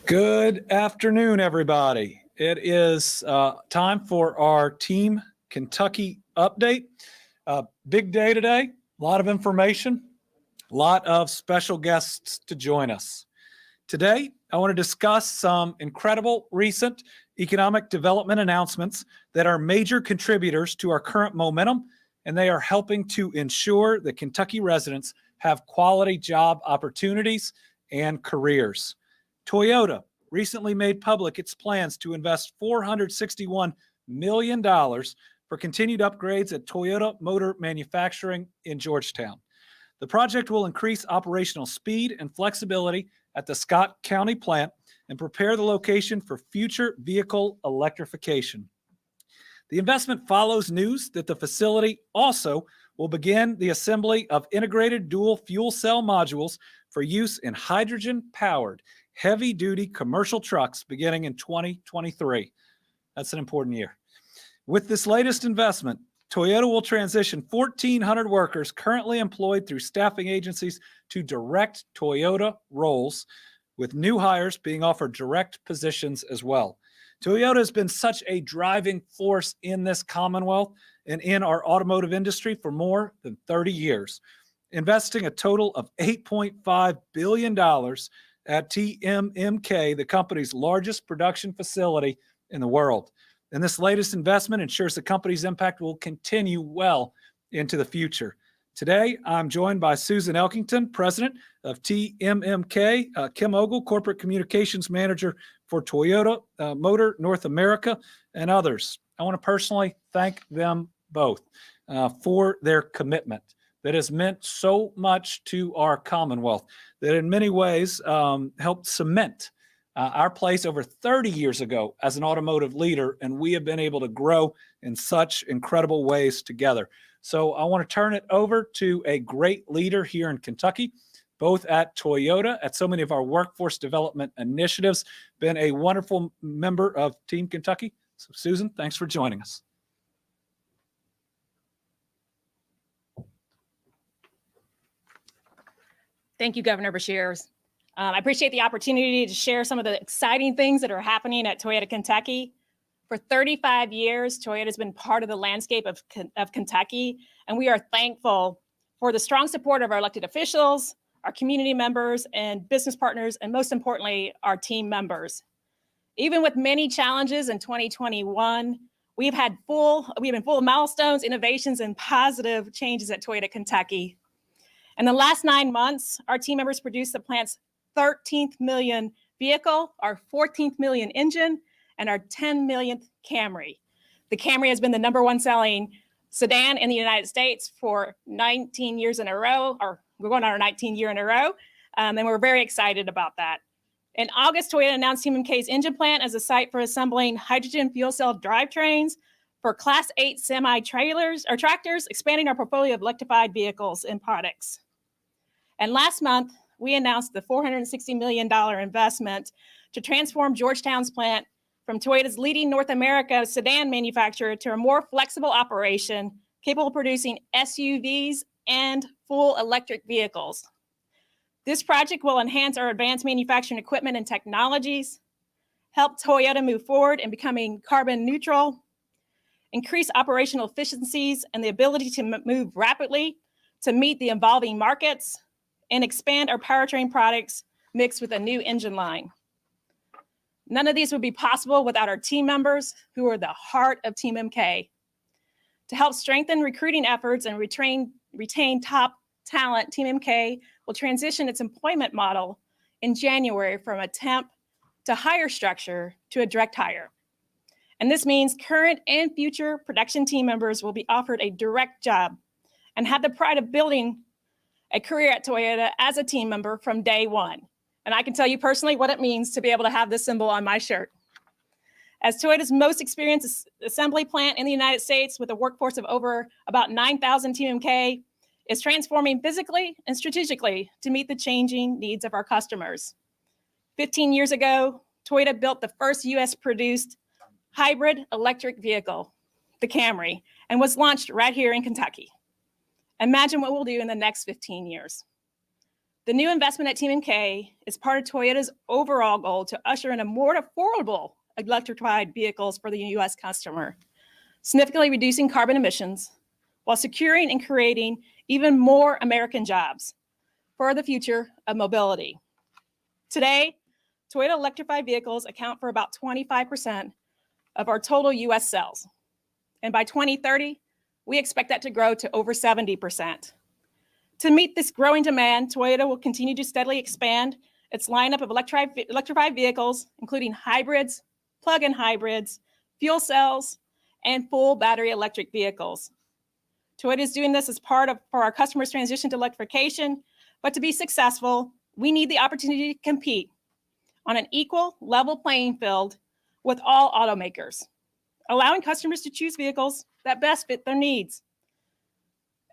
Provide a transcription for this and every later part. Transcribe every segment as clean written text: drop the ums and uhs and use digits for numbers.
Good afternoon, everybody. It is time for our Team Kentucky update. Big day today, a lot of information, a lot of special guests to join us. Today, I want to discuss some incredible recent economic development announcements that are major contributors to our current momentum, and they are helping to ensure that Kentucky residents have quality job opportunities and careers. Toyota recently made public its plans to invest $461 million for continued upgrades at Toyota Motor Manufacturing in Georgetown. The project will increase operational speed and flexibility at the Scott County plant and prepare the location for future vehicle electrification. The investment follows news that the facility also will begin the assembly of integrated dual fuel cell modules for use in hydrogen-powered heavy-duty commercial trucks beginning in 2023. That's an important year. With this latest investment, Toyota will transition 1,400 workers currently employed through staffing agencies to direct Toyota roles, with new hires being offered direct positions as well. Toyota has been such a driving force in this Commonwealth and in our automotive industry for more than 30 years, investing a total of $8.5 billion at TMMK, the company's largest production facility in the world. And this latest investment ensures the company's impact will continue well into the future. Today, I'm joined by Susan Elkington, president of TMMK, Kim Ogle, corporate communications manager for Toyota Motor North America, and others. I want to personally thank them both for their commitment that has meant so much to our Commonwealth, that in many ways helped cement our place over 30 years ago as an automotive leader, and we have been able to grow in such incredible ways together. So I want to turn it over to a great leader here in Kentucky, both at Toyota, at so many of our workforce development initiatives, been a wonderful member of Team Kentucky. So Susan, thanks for joining us. Thank you, Governor Beshear. I appreciate the opportunity to share some of the exciting things that are happening at Toyota Kentucky. For 35 years, Toyota has been part of the landscape of Kentucky, and we are thankful for the strong support of our elected officials, our community members, and business partners, and most importantly, our team members. Even with many challenges in 2021, we've been full of milestones, innovations, and positive changes at Toyota Kentucky. In the last 9 months, our team members produced the plant's 13th million vehicle, our 14th million engine, and our 10 millionth Camry. The Camry has been the #1 selling sedan in the United States for 19 years in a row, or we're going on our 19th year in a row, and we're very excited about that. In August, Toyota announced TMMK's engine plant as a site for assembling hydrogen fuel cell drivetrains for Class 8 semi-trailers or tractors, expanding our portfolio of electrified vehicles and products. And last month, we announced the $460 million investment to transform Georgetown's plant from Toyota's leading North America sedan manufacturer to a more flexible operation capable of producing SUVs and full electric vehicles. This project will enhance our advanced manufacturing equipment and technologies, help Toyota move forward in becoming carbon neutral, increase operational efficiencies and the ability to move rapidly to meet the evolving markets, and expand our powertrain products mixed with a new engine line. None of these would be possible without our team members, who are the heart of Team MK. To help strengthen recruiting efforts and retain top talent, Team MK will transition its employment model in January from a temp to hire structure to a direct hire. And this means current and future production team members will be offered a direct job and have the pride of building a career at Toyota as a team member from day one. And I can tell you personally what it means to be able to have this symbol on my shirt. As Toyota's most experienced assembly plant in the United States, with a workforce of over about 9,000 TMK, is transforming physically and strategically to meet the changing needs of our customers. 15 years ago, Toyota built the first US-produced hybrid electric vehicle, the Camry, and was launched right here in Kentucky. Imagine what we'll do in the next 15 years. The new investment at Team MK is part of Toyota's overall goal to usher in a more affordable electrified vehicles for the U.S. customer, significantly reducing carbon emissions while securing and creating even more American jobs for the future of mobility. Today, Toyota electrified vehicles account for about 25% of our total U.S. sales. And by 2030, we expect that to grow to over 70%. To meet this growing demand, Toyota will continue to steadily expand its lineup of electrified vehicles, including hybrids, plug-in hybrids, fuel cells, and full battery electric vehicles. Toyota is doing this as part of for our customers' transition to electrification, but to be successful, we need the opportunity to compete on an equal, level playing field with all automakers, allowing customers to choose vehicles that best fit their needs.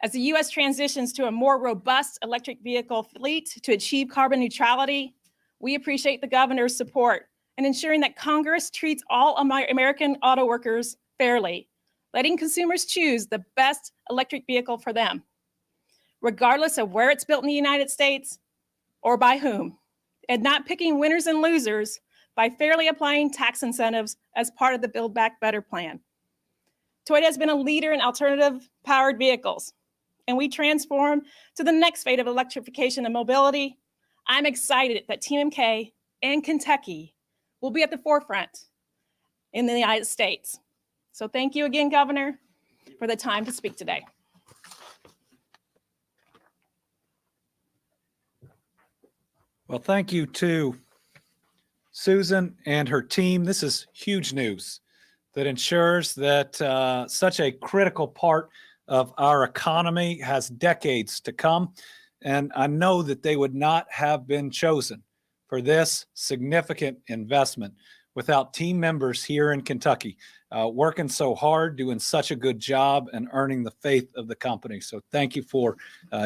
As the U.S. transitions to a more robust electric vehicle fleet to achieve carbon neutrality, we appreciate the governor's support in ensuring that Congress treats all American auto workers fairly, letting consumers choose the best electric vehicle for them, regardless of where it's built in the United States or by whom, and not picking winners and losers by fairly applying tax incentives as part of the Build Back Better plan. Toyota has been a leader in alternative powered vehicles, and we transform to the next phase of electrification and mobility. I'm excited that Team MK and Kentucky will be at the forefront in the United States. So thank you again, Governor, for the time to speak today. Well, thank you to Susan and her team. This is huge news that ensures that such a critical part of our economy has decades to come. And I know that they would not have been chosen for this significant investment without team members here in Kentucky working so hard, doing such a good job, and earning the faith of the company. So thank you for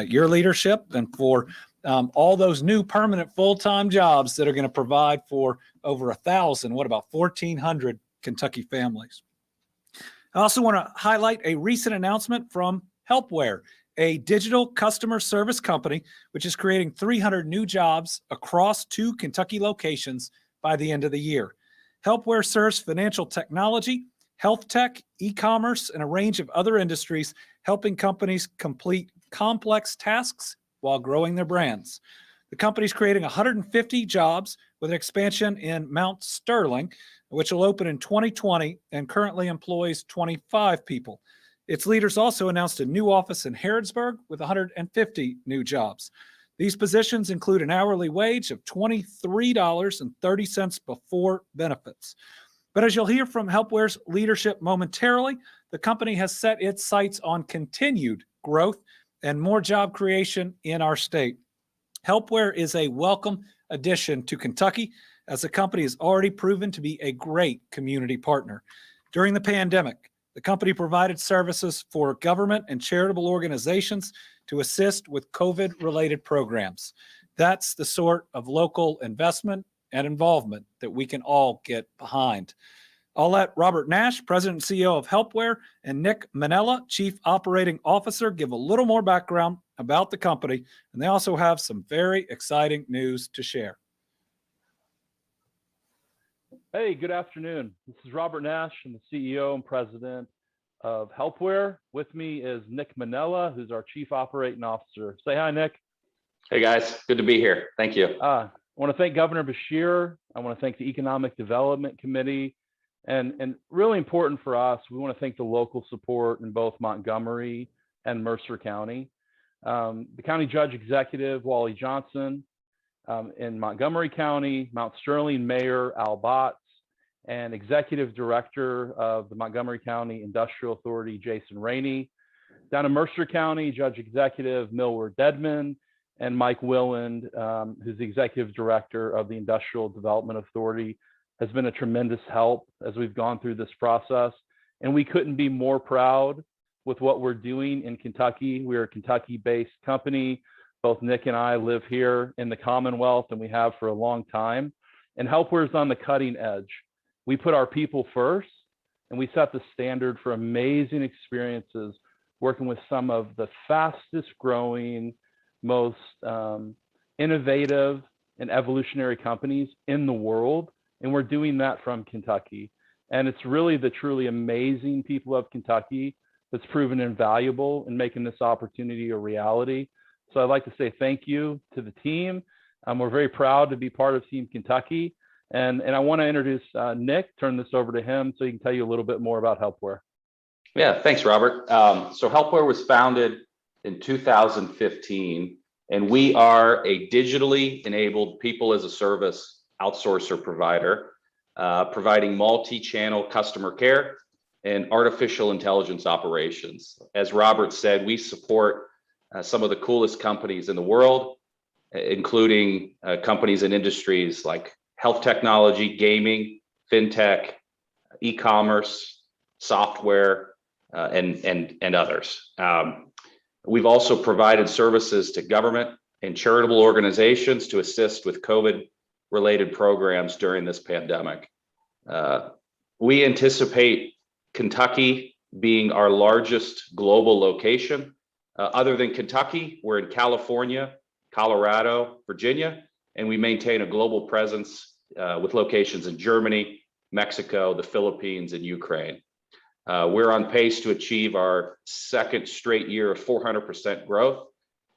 your leadership and for all those new permanent full-time jobs that are going to provide for over 1,000, what about 1,400 Kentucky families. I also want to highlight a recent announcement from Helpware, a digital customer service company, which is creating 300 new jobs across 2 Kentucky locations by the end of the year. Helpware serves financial technology, health tech, e-commerce, and a range of other industries, helping companies complete complex tasks while growing their brands. The company is creating 150 jobs with an expansion in Mount Sterling, which will open in 2020 and currently employs 25 people. Its leaders also announced a new office in Harrodsburg with 150 new jobs. These positions include an hourly wage of $23.30 before benefits. But as you'll hear from Helpware's leadership momentarily, the company has set its sights on continued growth and more job creation in our state. Helpware is a welcome addition to Kentucky, as the company has already proven to be a great community partner. During the pandemic, the company provided services for government and charitable organizations to assist with COVID-related programs. That's the sort of local investment and involvement that we can all get behind. I'll let Robert Nash, President and CEO of Helpware, and Nick Manella, Chief Operating Officer, give a little more background about the company, and they also have some very exciting news to share. Hey, good afternoon. This is Robert Nash. I'm the CEO and President of Helpware. With me is Nick Manella, who's our Chief Operating Officer. Say hi, Nick. Hey guys, good to be here. Thank you. I want to thank Governor Beshear. I want to thank the Economic Development Committee. And really important for us, we want to thank the local support in both Montgomery and Mercer County. The County Judge Executive, Wally Johnson, in Montgomery County, Mount Sterling Mayor Al Botts, and Executive Director of the Montgomery County Industrial Authority, Jason Rainey. Down in Mercer County, Judge Executive Millward Dedman, and Mike Willand, who's the Executive Director of the Industrial Development Authority, has been a tremendous help as we've gone through this process. And we couldn't be more proud with what we're doing in Kentucky. We're a Kentucky-based company. Both Nick and I live here in the Commonwealth, and we have for a long time. And Helpware is on the cutting edge. We put our people first, and we set the standard for amazing experiences working with some of the fastest growing, most innovative and evolutionary companies in the world. And we're doing that from Kentucky. And it's really the truly amazing people of Kentucky that's proven invaluable in making this opportunity a reality. So I'd like to say thank you to the team. We're very proud to be part of Team Kentucky. And I want to introduce Nick, turn this over to him so he can tell you a little bit more about Helpware. Yeah, thanks, Robert. So Helpware was founded in 2015, and we are a digitally enabled people as a service outsourcer provider, providing multi-channel customer care and artificial intelligence operations. As Robert said, we support some of the coolest companies in the world, including companies in industries like health technology, gaming, fintech, e-commerce, software, and others. We've also provided services to government and charitable organizations to assist with COVID-related programs during this pandemic. We anticipate Kentucky being our largest global location. Other than Kentucky, we're in California, Colorado, Virginia, and we maintain a global presence with locations in Germany, Mexico, the Philippines, and Ukraine. We're on pace to achieve our second straight year of 400% growth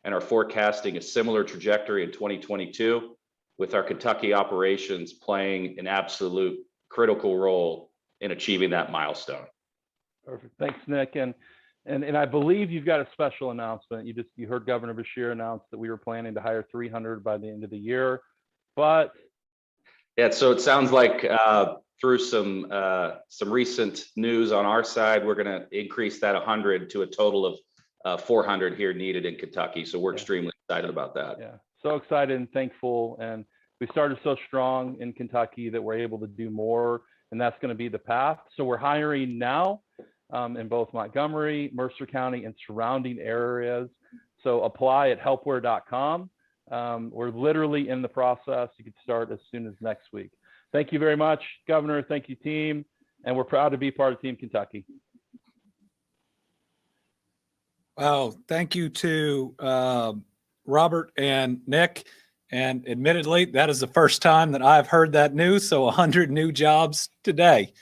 and are forecasting a similar trajectory in 2022, with our Kentucky operations playing an absolute critical role in achieving that milestone. Perfect. Thanks, Nick. And I believe you've got a special announcement. You heard Governor Beshear announce that we were planning to hire 300 by the end of the year, but yeah, so it sounds like through some recent news on our side, we're going to increase that 100 to a total of 400 here needed in Kentucky. So we're extremely excited about that. Yeah, so excited and thankful. And we started so strong in Kentucky that we're able to do more, and that's going to be the path. So we're hiring now in both Montgomery, Mercer County, and surrounding areas. So apply at helpware.com. We're literally in the process. You can start as soon as next week. Thank you very much, Governor. Thank you, team. And we're proud to be part of Team Kentucky. Wow. Thank you to Robert and Nick. And admittedly, that is the first time that I've heard that news. So 100 new jobs today.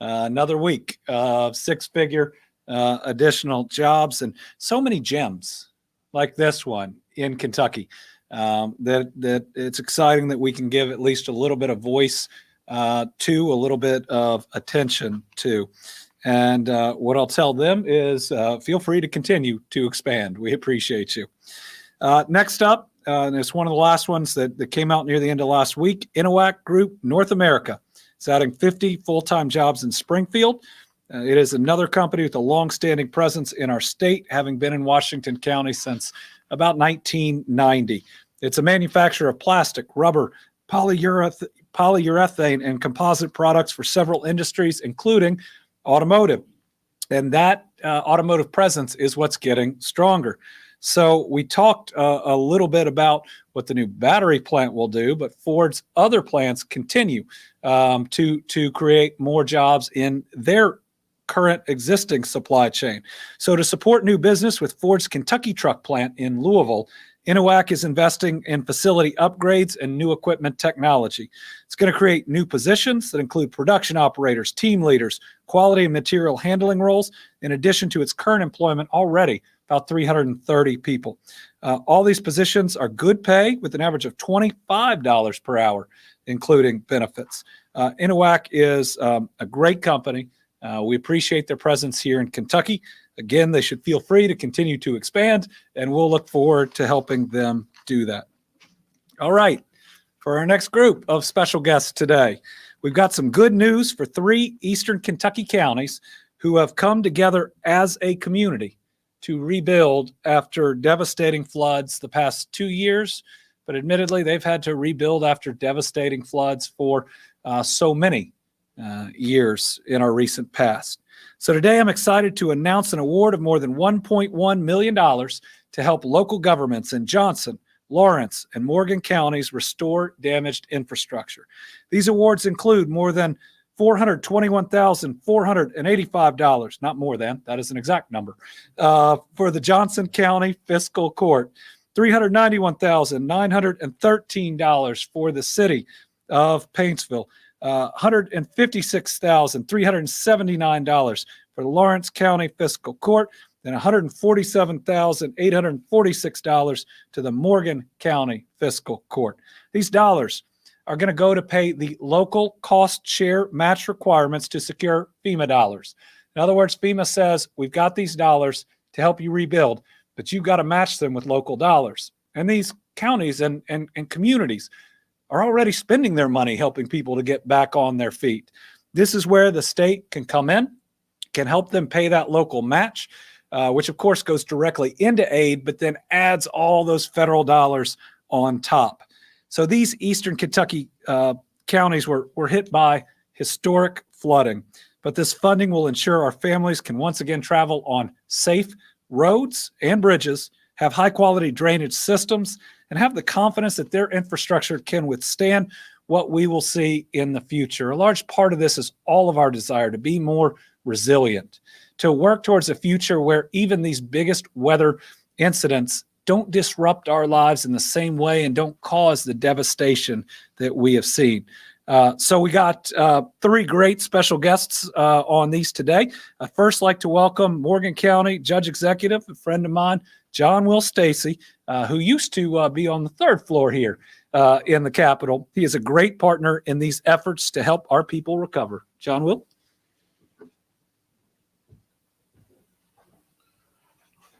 Another week of six-figure additional jobs, and so many gems like this one in Kentucky that it's exciting that we can give at least a little bit of voice to, a little bit of attention to. And what I'll tell them is feel free to continue to expand. We appreciate you. Next up, and it's one of the last ones that came out near the end of last week, Inoac Group North America. It's adding 50 full-time jobs in Springfield. It is another company with a long-standing presence in our state, having been in Washington County since about 1990. It's a manufacturer of plastic, rubber, polyurethane, and composite products for several industries, including automotive. And that automotive presence is what's getting stronger. So we talked a little bit about what the new battery plant will do, but Ford's other plants continue to create more jobs in their current existing supply chain. So to support new business with Ford's Kentucky truck plant in Louisville, Inoac is investing in facility upgrades and new equipment technology. It's going to create new positions that include production operators, team leaders, quality and material handling roles, in addition to its current employment already about 330 people. All these positions are good pay with an average of $25 per hour, including benefits. Inoac is a great company. We appreciate their presence here in Kentucky. Again, they should feel free to continue to expand, and we'll look forward to helping them do that. All right, for our next group of special guests today, we've got some good news for 3 Eastern Kentucky counties who have come together as a community to rebuild after devastating floods the past 2 years. But admittedly, they've had to rebuild after devastating floods for so many years in our recent past. So today I'm excited to announce an award of more than $1.1 million to help local governments in Johnson, Lawrence, and Morgan counties restore damaged infrastructure. These awards include more than $421,485, not more than, that is an exact number, for the Johnson County Fiscal Court, $391,913 for the city of Paintsville, $156,379 for the Lawrence County Fiscal Court, and $147,846 to the Morgan County Fiscal Court. These dollars are going to go to pay the local cost share match requirements to secure FEMA dollars. In other words, FEMA says, we've got these dollars to help you rebuild, but you've got to match them with local dollars. And these counties and communities are already spending their money helping people to get back on their feet. This is where the state can come in, can help them pay that local match, which of course goes directly into aid, but then adds all those federal dollars on top. So these Eastern Kentucky counties were hit by historic flooding, but this funding will ensure our families can once again travel on safe roads and bridges, have high quality drainage systems, and have the confidence that their infrastructure can withstand what we will see in the future. A large part of this is all of our desire to be more resilient, to work towards a future where even these biggest weather incidents don't disrupt our lives in the same way and don't cause the devastation that we have seen. So we got three great special guests on these today. I'd first like to welcome Morgan County Judge Executive, a friend of mine, John Will Stacy, who used to be on the third floor here in the Capitol. He is a great partner in these efforts to help our people recover. John Will.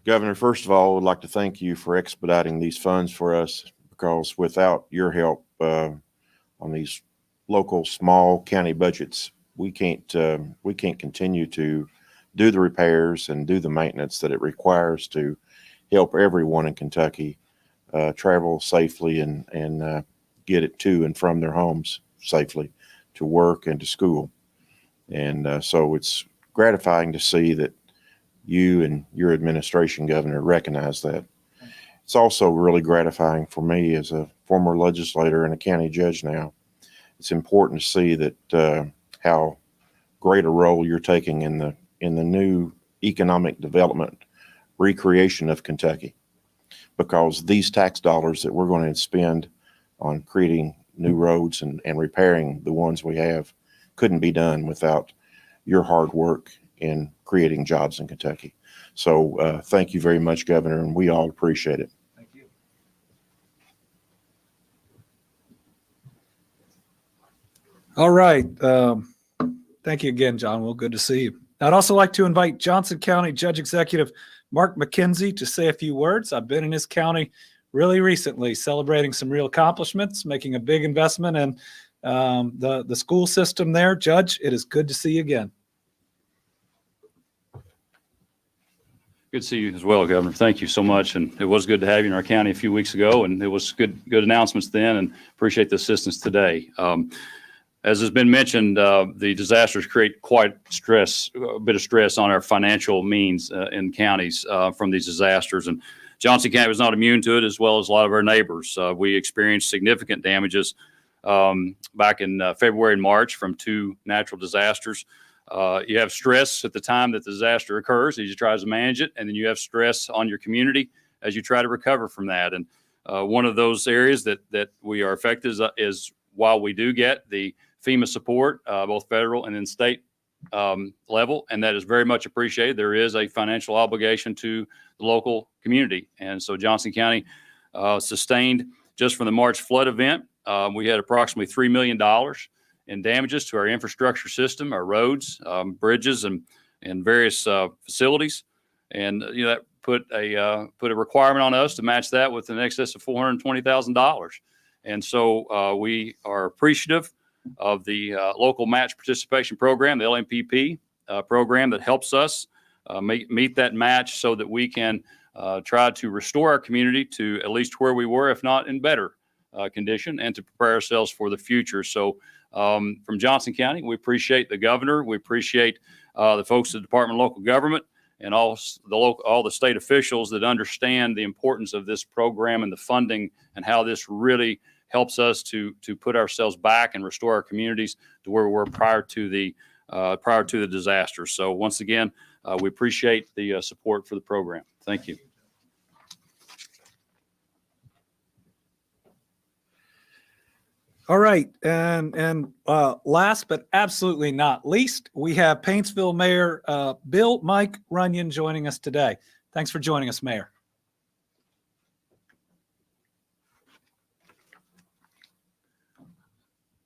Governor, first of all, I would like to thank you for expediting these funds for us, because without your help on these local small county budgets, we can't continue to do the repairs and do the maintenance that it requires to help everyone in Kentucky travel safely and get it to and from their homes safely to work and to school. And so it's gratifying to see that you and your administration, Governor, recognize that. It's also really gratifying for me as a former legislator and a county judge now. It's important to see that how great a role you're taking in the new economic development, recreation of Kentucky, because these tax dollars that we're going to spend on creating new roads and repairing the ones we have couldn't be done without your hard work in creating jobs in Kentucky. So thank you very much, Governor, and we all appreciate it. Thank you. All right. Thank you again, John. Well, good to see you. I'd also like to invite Johnson County Judge Executive Mark McKenzie to say a few words. I've been in his county really recently, celebrating some real accomplishments, making a big investment in the school system there. Judge, it is good to see you again. Good to see you as well, Governor. Thank you so much. And it was good to have you in our county a few weeks ago, and it was good announcements then, and appreciate the assistance today. As has been mentioned, the disasters create quite a bit of stress on our financial means in counties from these disasters. And Johnson County was not immune to it, as well as a lot of our neighbors. We experienced significant damages back in February and March from two natural disasters. You have stress at the time that the disaster occurs as you try to manage it, and then you have stress on your community as you try to recover from that. And one of those areas that we are affected is while we do get the FEMA support, both federal and then state level, and that is very much appreciated, there is a financial obligation to the local community. And so Johnson County sustained, just from the March flood event, we had approximately $3 million in damages to our infrastructure system, our roads, bridges, and various facilities. And that put a requirement on us to match that with an excess of $420,000. And so we are appreciative of the local match participation program, the LMPP program, that helps us meet that match so that we can try to restore our community to at least where we were, if not in better condition, and to prepare ourselves for the future. So from Johnson County, we appreciate the governor. We appreciate the folks at the Department of Local Government and all the state officials that understand the importance of this program and the funding, and how this really helps us to put ourselves back and restore our communities to where we were prior to the disaster. So once again, we appreciate the support for the program. Thank you. All right, and last but absolutely not least, we have Paintsville Mayor Bill Mike Runyon joining us today. Thanks for joining us, Mayor.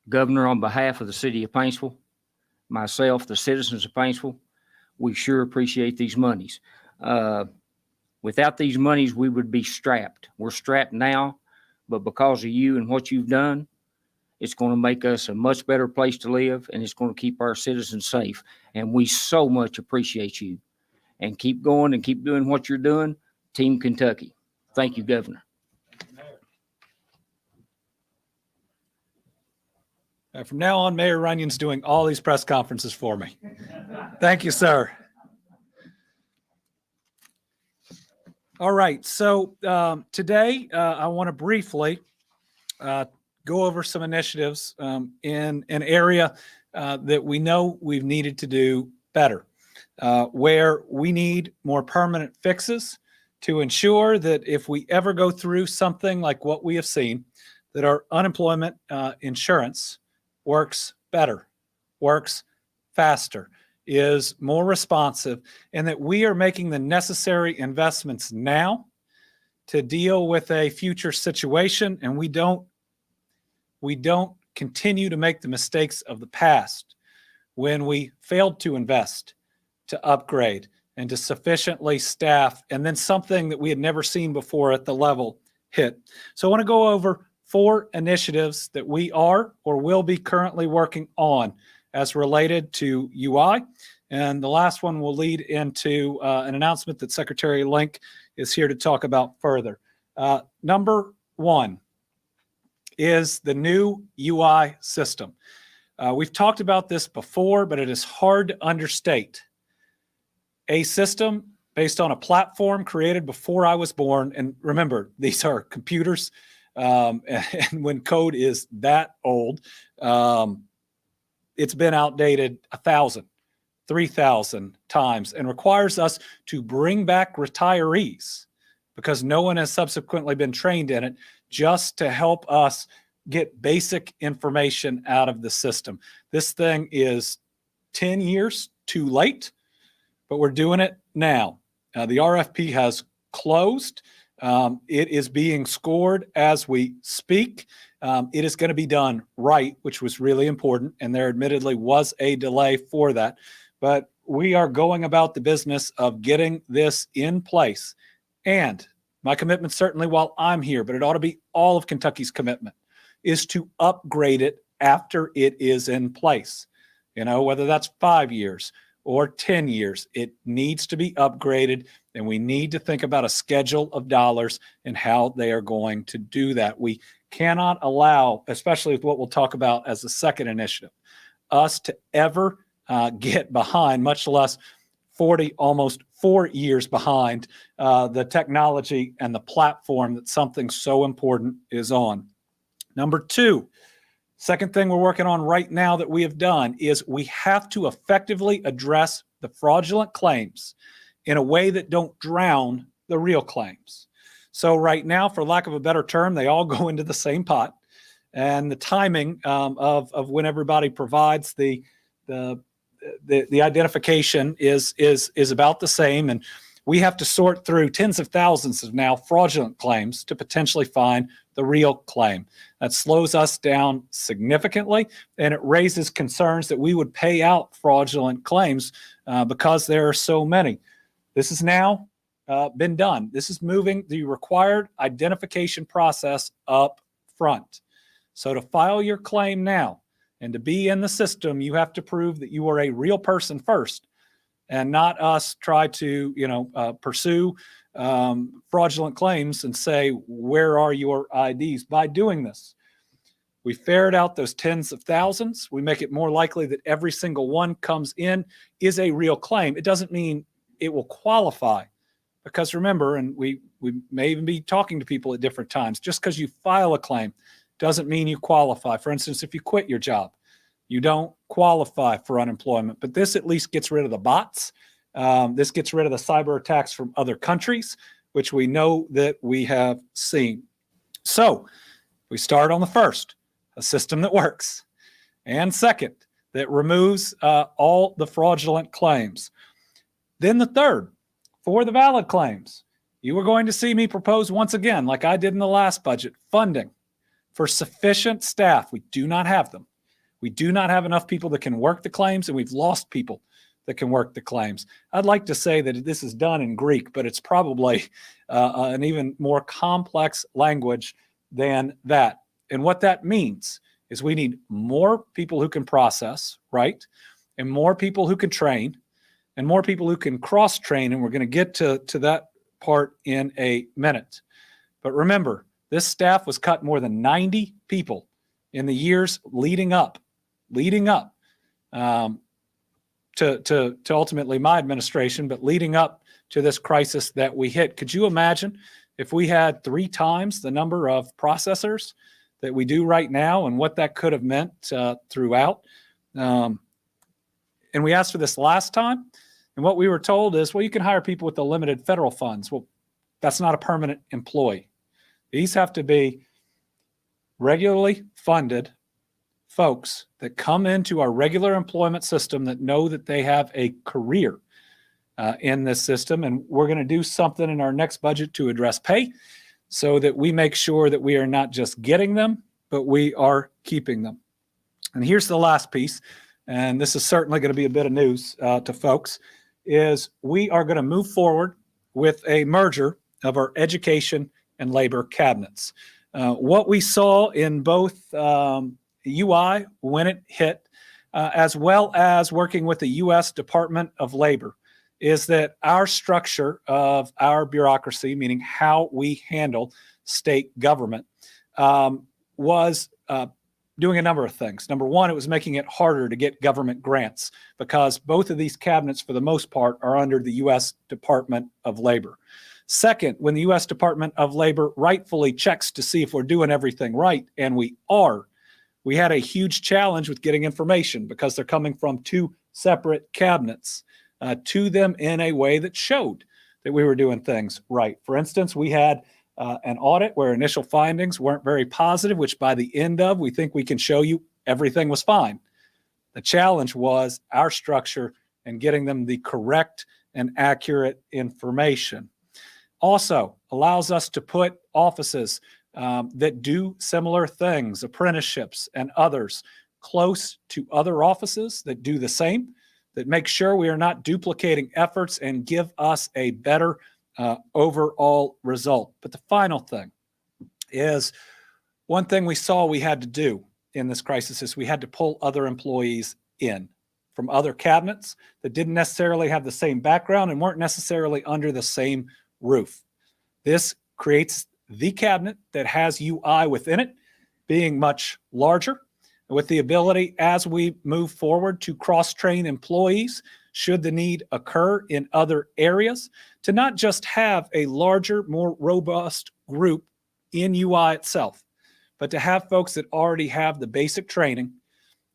Governor, on behalf of the city of Paintsville, myself, the citizens of Paintsville, we sure appreciate these monies. Without these monies, we would be strapped. We're strapped now, but because of you and what you've done, it's going to make us a much better place to live, and it's going to keep our citizens safe. And we so much appreciate you. And keep going and keep doing what you're doing. Team Kentucky. Thank you, Governor. From now on, Mayor Runyon's doing all these press conferences for me. Thank you, sir. All right, so today I want to briefly go over some initiatives in an area that we know we've needed to do better, where we need more permanent fixes to ensure that if we ever go through something like what we have seen, that our unemployment insurance works better, works faster, is more responsive, and that we are making the necessary investments now to deal with a future situation, and we don't continue to make the mistakes of the past when we failed to invest, to upgrade, and to sufficiently staff, and then something that we had never seen before at the level hit. So I want to go over 4 initiatives that we are or will be currently working on as related to UI. And the last one will lead into an announcement that Secretary Link is here to talk about further. Number 1 is the new UI system. We've talked about this before, but it is hard to understate. A system based on a platform created before I was born. And remember, these are computers. And when code is that old, it's been outdated 1,000, 3,000 times and requires us to bring back retirees because no one has subsequently been trained in it just to help us get basic information out of the system. This thing is 10 years too late, but we're doing it now. The RFP has closed. It is being scored as we speak. It is going to be done right, which was really important. And there admittedly was a delay for that. But we are going about the business of getting this in place. And my commitment, certainly while I'm here, but it ought to be all of Kentucky's commitment, is to upgrade it after it is in place. You know, whether that's 5 years or 10 years, it needs to be upgraded. And we need to think about a schedule of dollars and how they are going to do that. We cannot allow, especially with what we'll talk about as the second initiative, us to ever get behind, much less 40, almost 4 years behind the technology and the platform that something so important is on. Number 2, second thing we're working on right now that we have done is we have to effectively address the fraudulent claims in a way that don't drown the real claims. So right now, for lack of a better term, they all go into the same pot, and the timing of when everybody provides the identification is about the same, and we have to sort through tens of thousands of now fraudulent claims to potentially find the real claim. That slows us down significantly, and it raises concerns that we would pay out fraudulent claims because there are so many. This has now been done. This is moving the required identification process up front. So to file your claim now and to be in the system, you have to prove that you are a real person first, and not us try to, pursue fraudulent claims and say, where are your IDs? By doing this, we ferret out those tens of thousands. We make it more likely that every single one comes in is a real claim. It doesn't mean it will qualify, because remember, and we may even be talking to people at different times, just because you file a claim doesn't mean you qualify. For instance, if you quit your job, you don't qualify for unemployment, but this at least gets rid of the bots. This gets rid of the cyber attacks from other countries, which we know that we have seen. So we start on the first. a system that works. And second, that removes all the fraudulent claims. Then the third, for the valid claims, you are going to see me propose once again, like I did in the last budget, funding for sufficient staff. We do not have them. We do not have enough people that can work the claims, and we've lost people that can work the claims. I'd like to say that this is done in Greek, but it's probably an even more complex language than that. And what that means is we need more people who can process, right? And more people who can train, and more people who can cross-train. And we're going to get to that part in a minute. But remember, this staff was cut more than 90 people in the years leading up to ultimately my administration, but leading up to this crisis that we hit. Could you imagine if we had 3 times the number of processors that we do right now, and what that could have meant throughout? And we asked for this last time, and what we were told is, well, you can hire people with the limited federal funds. Well, that's not a permanent employee. These have to be regularly funded folks that come into our regular employment system that know that they have a career in this system. And we're going to do something in our next budget to address pay so that we make sure that we are not just getting them, but we are keeping them. And here's the last piece, and this is certainly going to be a bit of news to folks, is we are going to move forward with a merger of our education and labor cabinets. What we saw in both UI when it hit, as well as working with the U.S. Department of Labor, is that our structure of our bureaucracy, meaning how we handle state government, was doing a number of things. Number one, it was making it harder to get government grants because both of these cabinets, for the most part, are under the U.S. Department of Labor. Second, when the U.S. Department of Labor rightfully checks to see if we're doing everything right, and we are, we had a huge challenge with getting information because they're coming from 2 separate cabinets to them in a way that showed that we were doing things right. For instance, we had an audit where initial findings weren't very positive, which by the end of, we think we can show you everything was fine. The challenge was our structure and getting them the correct and accurate information. Also allows us to put offices that do similar things, apprenticeships and others, close to other offices that do the same, that make sure we are not duplicating efforts and give us a better overall result. But the final thing is, one thing we saw we had to do in this crisis is we had to pull other employees in from other cabinets that didn't necessarily have the same background and weren't necessarily under the same roof. This creates the cabinet that has UI within it being much larger, with the ability as we move forward to cross-train employees should the need occur in other areas, to not just have a larger, more robust group in UI itself, but to have folks that already have the basic training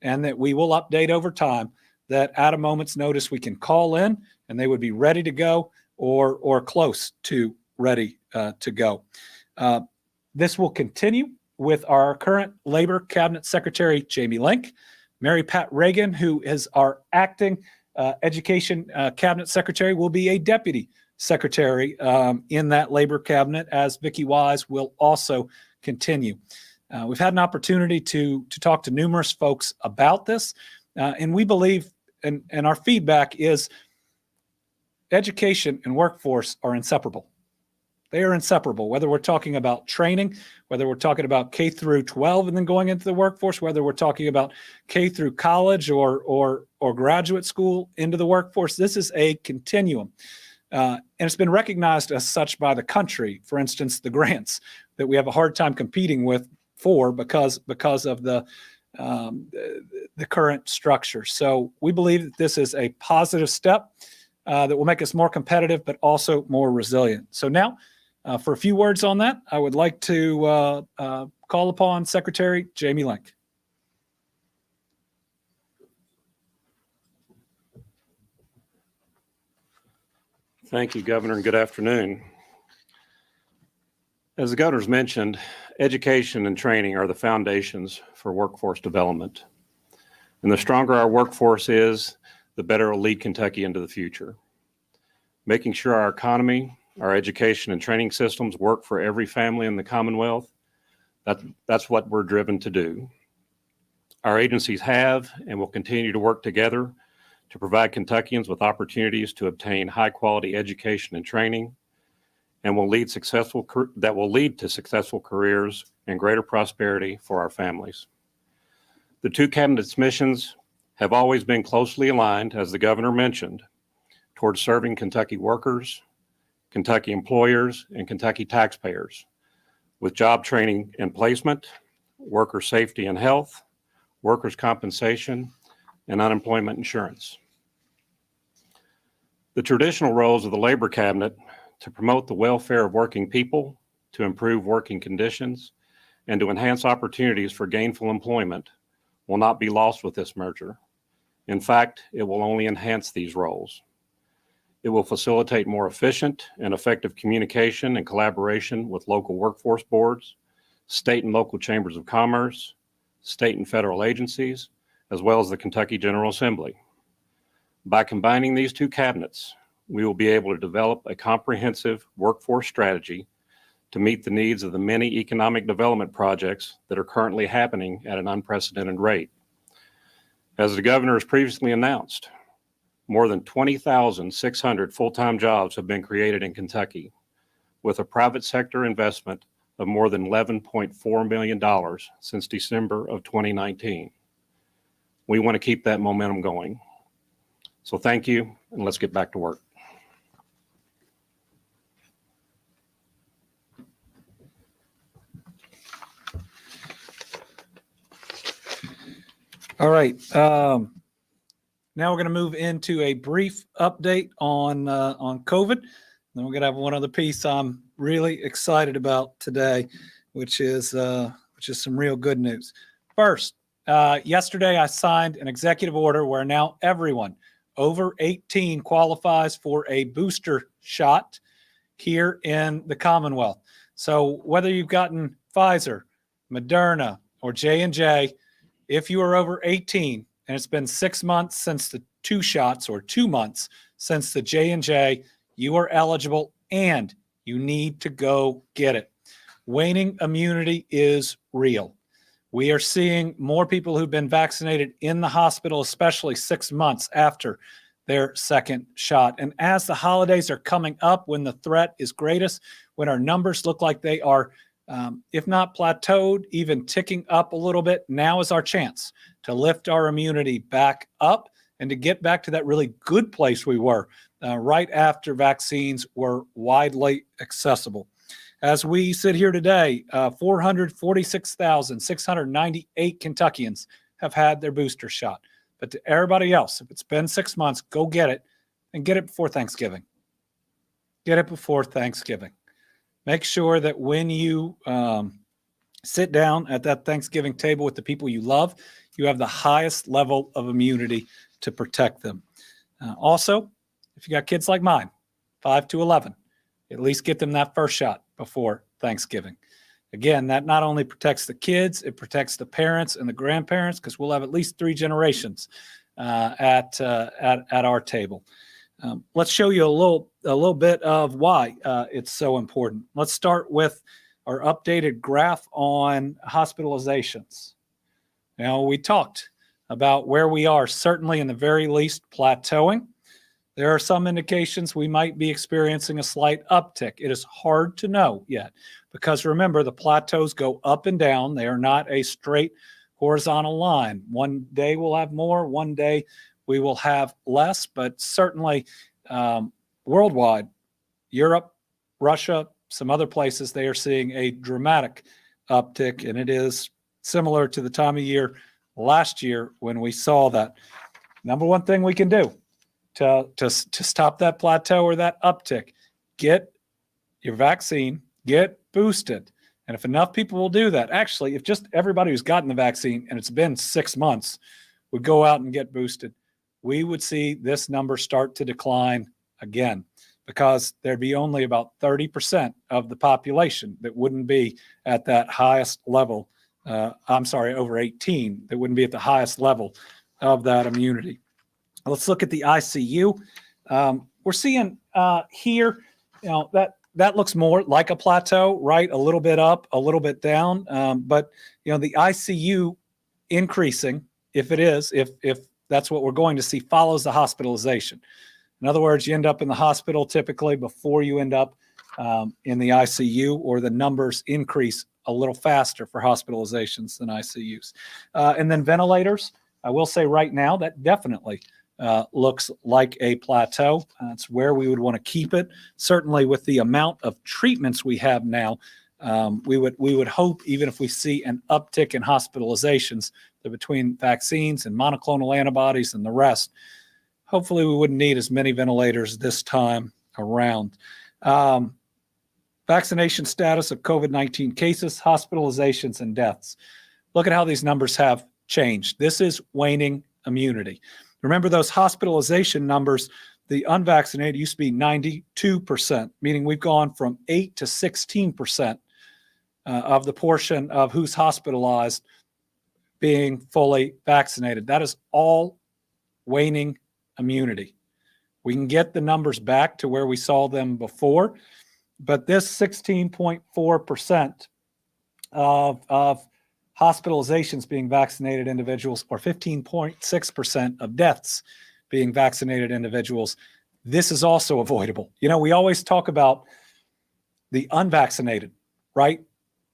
and that we will update over time, that at a moment's notice we can call in and they would be ready to go or close to ready to go. This will continue with our current Labor Cabinet Secretary, Jamie Link, Mary Pat Reagan, who is our acting Education Cabinet Secretary, will be a Deputy Secretary in that Labor Cabinet, as Vicki Wise will also continue. We've had an opportunity to talk to numerous folks about this, and we believe, and our feedback is, education and workforce are inseparable. They are inseparable, whether we're talking about training, whether we're talking about K through 12 and then going into the workforce, whether we're talking about K through college or graduate school into the workforce. This is a continuum. And it's been recognized as such by the country. For instance, the grants that we have a hard time competing with because of the current structure. So we believe that this is a positive step that will make us more competitive, but also more resilient. So now, for a few words on that, I would like to call upon Secretary Jamie Link. Thank you, Governor, and good afternoon. As the governor's mentioned, education and training are the foundations for workforce development. And the stronger our workforce is, the better it will lead Kentucky into the future. Making sure our economy, our education and training systems work for every family in the Commonwealth, that's what we're driven to do. Our agencies have and will continue to work together to provide Kentuckians with opportunities to obtain high-quality education and training, and will lead to successful careers and greater prosperity for our families. The two cabinets' missions have always been closely aligned, as the governor mentioned, towards serving Kentucky workers, Kentucky employers, and Kentucky taxpayers with job training and placement, worker safety and health, workers' compensation, and unemployment insurance. The traditional roles of the Labor Cabinet to promote the welfare of working people, to improve working conditions, and to enhance opportunities for gainful employment will not be lost with this merger. In fact, it will only enhance these roles. It will facilitate more efficient and effective communication and collaboration with local workforce boards, state and local chambers of commerce, state and federal agencies, as well as the Kentucky General Assembly. By combining these two cabinets, we will be able to develop a comprehensive workforce strategy to meet the needs of the many economic development projects that are currently happening at an unprecedented rate. As the governor has previously announced, more than 20,600 full-time jobs have been created in Kentucky, with a private sector investment of more than $11.4 million since December of 2019. We want to keep that momentum going. So thank you, and let's get back to work. All right. Now we're going to move into a brief update on COVID. Then we're going to have one other piece I'm really excited about today, which is some real good news. First, yesterday I signed an executive order where now everyone over 18 qualifies for a booster shot here in the Commonwealth. So whether you've gotten Pfizer, Moderna, or J&J, if you are over 18 and it's been 6 months since the 2 shots or 2 months since the J&J, you are eligible and you need to go get it. Waning immunity is real. We are seeing more people who've been vaccinated in the hospital, especially 6 months after their second shot. And as the holidays are coming up, when the threat is greatest, when our numbers look like they are, if not plateaued, even ticking up a little bit, now is our chance to lift our immunity back up and to get back to that really good place we were right after vaccines were widely accessible. As we sit here today, 446,698 Kentuckians have had their booster shot. But to everybody else, if it's been 6 months, go get it and get it before Thanksgiving. Get it before Thanksgiving. Make sure that when you sit down at that Thanksgiving table with the people you love, you have the highest level of immunity to protect them. Also, if you got kids like mine, 5 to 11, at least get them that first shot before Thanksgiving. Again, that not only protects the kids, it protects the parents and the grandparents, because we'll have at least 3 generations at our table. Let's show you a little bit of why it's so important. Let's start with our updated graph on hospitalizations. Now, we talked about where we are, certainly in the very least plateauing. There are some indications we might be experiencing a slight uptick. It is hard to know yet because remember, the plateaus go up and down. They are not a straight horizontal line. One day we'll have more, one day we will have less, but certainly worldwide, Europe, Russia, some other places, they are seeing a dramatic uptick, and it is similar to the time of year last year when we saw that. Number one thing we can do to stop that plateau or that uptick, get your vaccine, get boosted. And if enough people will do that, actually, if just everybody who's gotten the vaccine and it's been 6 months would go out and get boosted, we would see this number start to decline again. because there'd be only about 30% of the population that wouldn't be at that highest level. Over 18, that wouldn't be at the highest level of that immunity. Let's look at the ICU. We're seeing here, that looks more like a plateau, right? A little bit up, a little bit down. But the ICU increasing, if that's what we're going to see, follows the hospitalization. In other words, you end up in the hospital typically before you end up in the ICU, or the numbers increase a little faster for hospitalizations than ICUs. And then ventilators, I will say right now that definitely looks like a plateau. It's where we would want to keep it. Certainly with the amount of treatments we have now, we would hope, even if we see an uptick in hospitalizations, that between vaccines and monoclonal antibodies and the rest, hopefully we wouldn't need as many ventilators this time around. Vaccination status of COVID-19 cases, hospitalizations, and deaths. Look at how these numbers have changed. This is waning immunity. Remember those hospitalization numbers, the unvaccinated used to be 92%, meaning we've gone from 8 to 16% of the portion of who's hospitalized being fully vaccinated. That is all waning immunity. We can get the numbers back to where we saw them before, but this 16.4% of hospitalizations being vaccinated individuals, or 15.6% of deaths being vaccinated individuals, this is also avoidable. We always talk about the unvaccinated, right?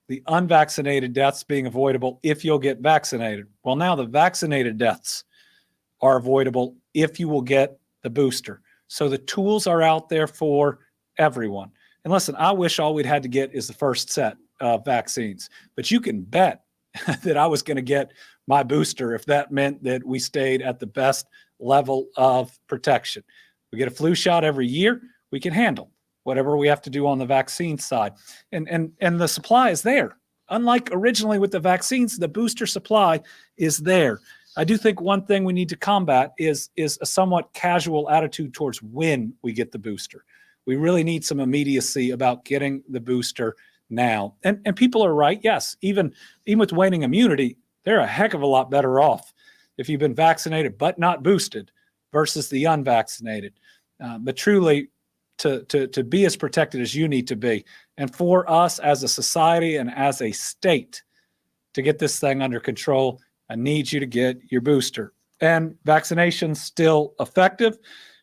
The unvaccinated deaths being avoidable if you'll get vaccinated. Well, now the vaccinated deaths are avoidable if you will get the booster. So the tools are out there for everyone. And listen, I wish all we'd had to get is the first set of vaccines, but you can bet that I was going to get my booster if that meant that we stayed at the best level of protection. We get a flu shot every year. We can handle whatever we have to do on the vaccine side. And the supply is there. Unlike originally with the vaccines, the booster supply is there. I do think one thing we need to combat is a somewhat casual attitude towards when we get the booster. We really need some immediacy about getting the booster now. And people are right. Yes, even with waning immunity, they're a heck of a lot better off if you've been vaccinated but not boosted versus the unvaccinated. But truly, to be as protected as you need to be, and for us as a society and as a state to get this thing under control, I need you to get your booster. And vaccination's still effective.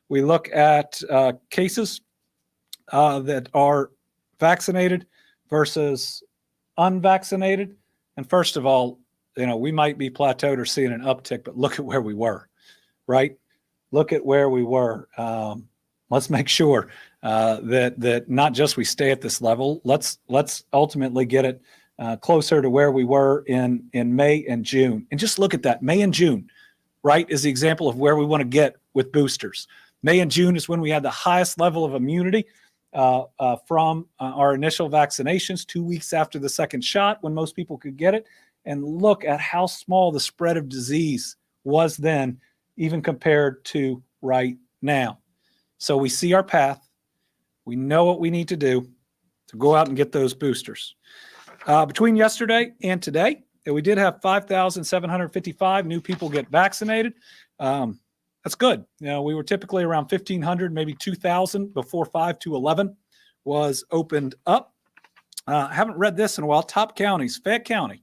We look at cases that are vaccinated versus unvaccinated. And first of all, we might be plateaued or seeing an uptick, but look at where we were, right? Look at where we were. Let's make sure that not just we stay at this level. Let's ultimately get it closer to where we were in May and June. And just look at that. May and June, right, is the example of where we want to get with boosters. May and June is when we had the highest level of immunity from our initial vaccinations, 2 weeks after the second shot, when most people could get it. And look at how small the spread of disease was then, even compared to right now. So we see our path. We know what we need to do to go out and get those boosters. Between yesterday and today, we did have 5,755 new people get vaccinated. That's good. We were typically around 1,500, maybe 2,000 before 5/11 was opened up. I haven't read this in a while. Top counties, Fayette County,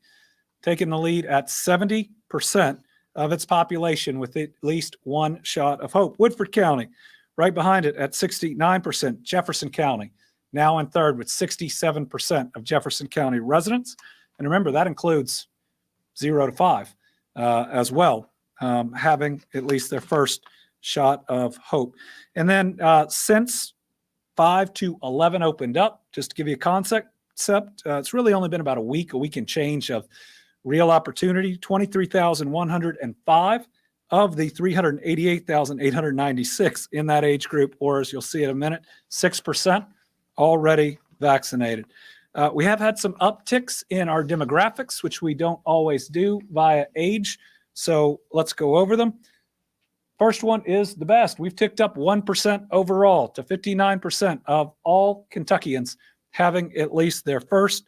taking the lead at 70% of its population with at least one shot of hope. Woodford County, right behind it at 69%. Jefferson County, now in third with 67% of Jefferson County residents. And remember, that includes 0 to 5 as well, having at least their first shot of hope. And then since 5/11 opened up, just to give you a concept, it's really only been about a week and change of real opportunity. 23,105 of the 388,896 in that age group, or as you'll see in a minute, 6% already vaccinated. We have had some upticks in our demographics, which we don't always do via age. So let's go over them. First one is the best. We've ticked up 1% overall to 59% of all Kentuckians having at least their first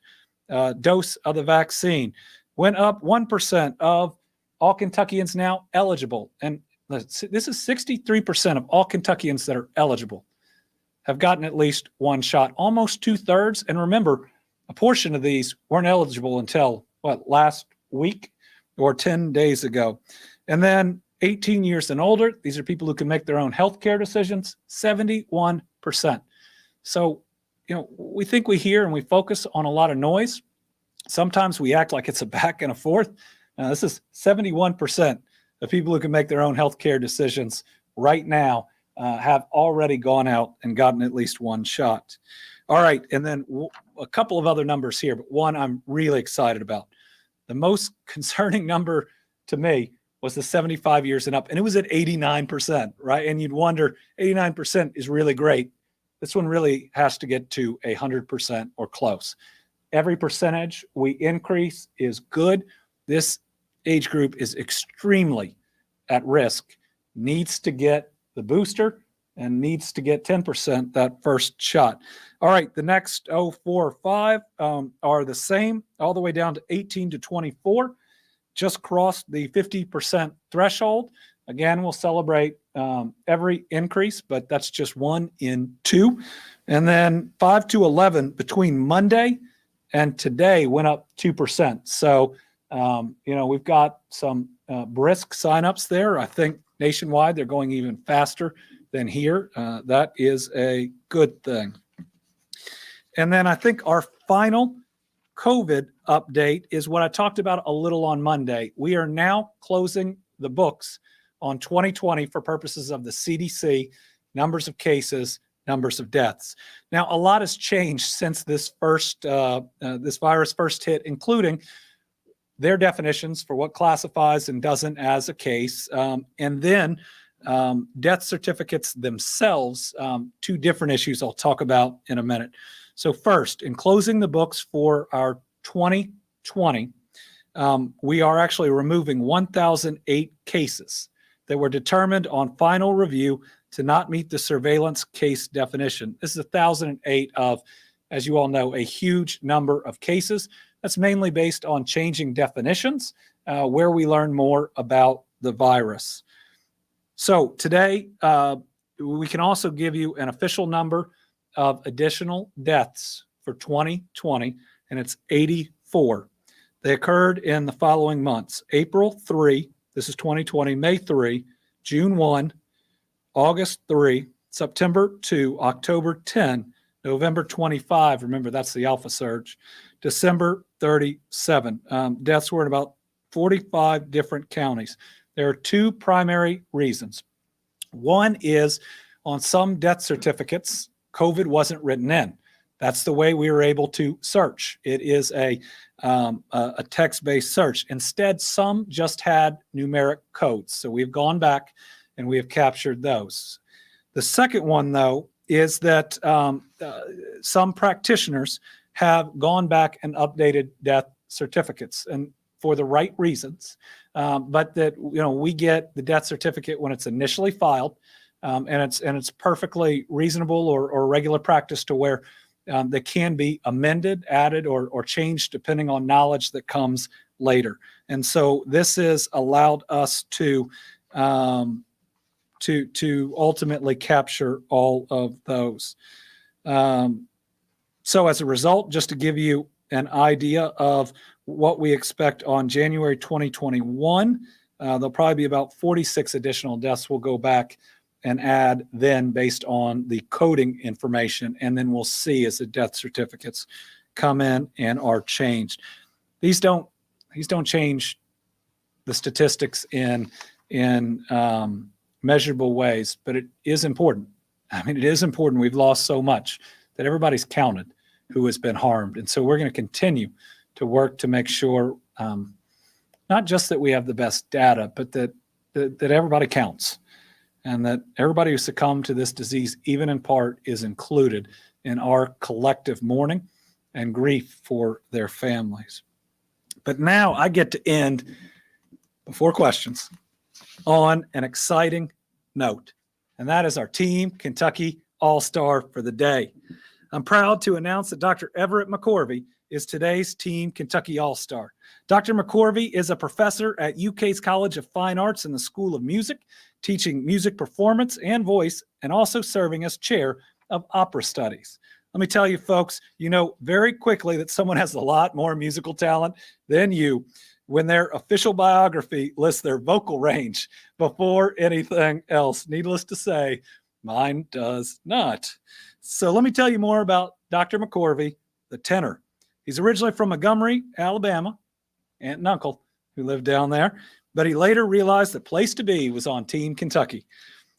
dose of the vaccine. Went up 1% of all Kentuckians now eligible. And this is 63% of all Kentuckians that are eligible have gotten at least one shot, almost 2/3. And remember, a portion of these weren't eligible until last week or 10 days ago. And then 18 years and older, these are people who can make their own healthcare decisions, 71%. So, we think we hear and we focus on a lot of noise. Sometimes we act like it's a back and a forth. This is 71% of people who can make their own healthcare decisions right now have already gone out and gotten at least one shot. All right, and then a couple of other numbers here, but one I'm really excited about. The most concerning number to me was the 75 years and up, and it was at 89%, right? And you'd wonder, 89% is really great. This one really has to get to 100% or close. Every percentage we increase is good. This age group is extremely at risk, needs to get the booster and needs to get 10% that first shot. All right, the next 4 or 5 are the same, all the way down to 18 to 24. Just crossed the 50% threshold. Again, we'll celebrate every increase, but that's just 1 in 2. And then 5 to 11 between Monday and today went up 2%. So, we've got some brisk signups there. I think nationwide, they're going even faster than here. That is a good thing. And then I think our final COVID update is what I talked about a little on Monday. We are now closing the books on 2020 for purposes of the CDC, numbers of cases, numbers of deaths. Now, a lot has changed since this virus first hit, including their definitions for what classifies and doesn't as a case, and then death certificates themselves, 2 different issues I'll talk about in a minute. So first, in closing the books for our 2020, we are actually removing 1,008 cases that were determined on final review to not meet the surveillance case definition. This is 1,008 of, as you all know, a huge number of cases. That's mainly based on changing definitions, where we learn more about the virus. So today, we can also give you an official number of additional deaths for 2020, and it's 84. They occurred in the following months: April 3, this is 2020, May 3, June 1, August 3, September 2, October 10, November 25, remember that's the alpha surge, December 37. Deaths were in about 45 different counties. There are 2 primary reasons. One is on some death certificates, COVID wasn't written in. That's the way we were able to search. It is a text-based search. Instead, some just had numeric codes. So we've gone back and we have captured those. The second one, though, is that some practitioners have gone back and updated death certificates, and for the right reasons, but that we get the death certificate when it's initially filed, and it's perfectly reasonable or regular practice to where they can be amended, added, or changed depending on knowledge that comes later. And so this has allowed us to ultimately capture all of those. So as a result, just to give you an idea of what we expect on January 2021, there'll probably be about 46 additional deaths. We'll go back and add then based on the coding information, and then we'll see as the death certificates come in and are changed. These don't change the statistics in measurable ways, but it is important. I mean, it is important. We've lost so much that everybody's counted who has been harmed. And so we're going to continue to work to make sure not just that we have the best data, but that everybody counts, and that everybody who succumbed to this disease, even in part, is included in our collective mourning and grief for their families. But now I get to end, before questions, on an exciting note, and that is our Team Kentucky All-Star for the day. I'm proud to announce that Dr. Everett McCorvey is today's Team Kentucky All-Star. Dr. McCorvey is a professor at UK's College of Fine Arts in the School of Music, teaching music performance and voice, and also serving as chair of opera studies. Let me tell you, folks, you know very quickly that someone has a lot more musical talent than you when their official biography lists their vocal range before anything else. Needless to say, mine does not. So let me tell you more about Dr. McCorvey, the tenor. He's originally from Montgomery, Alabama, aunt and uncle who lived down there, but he later realized the place to be was on Team Kentucky.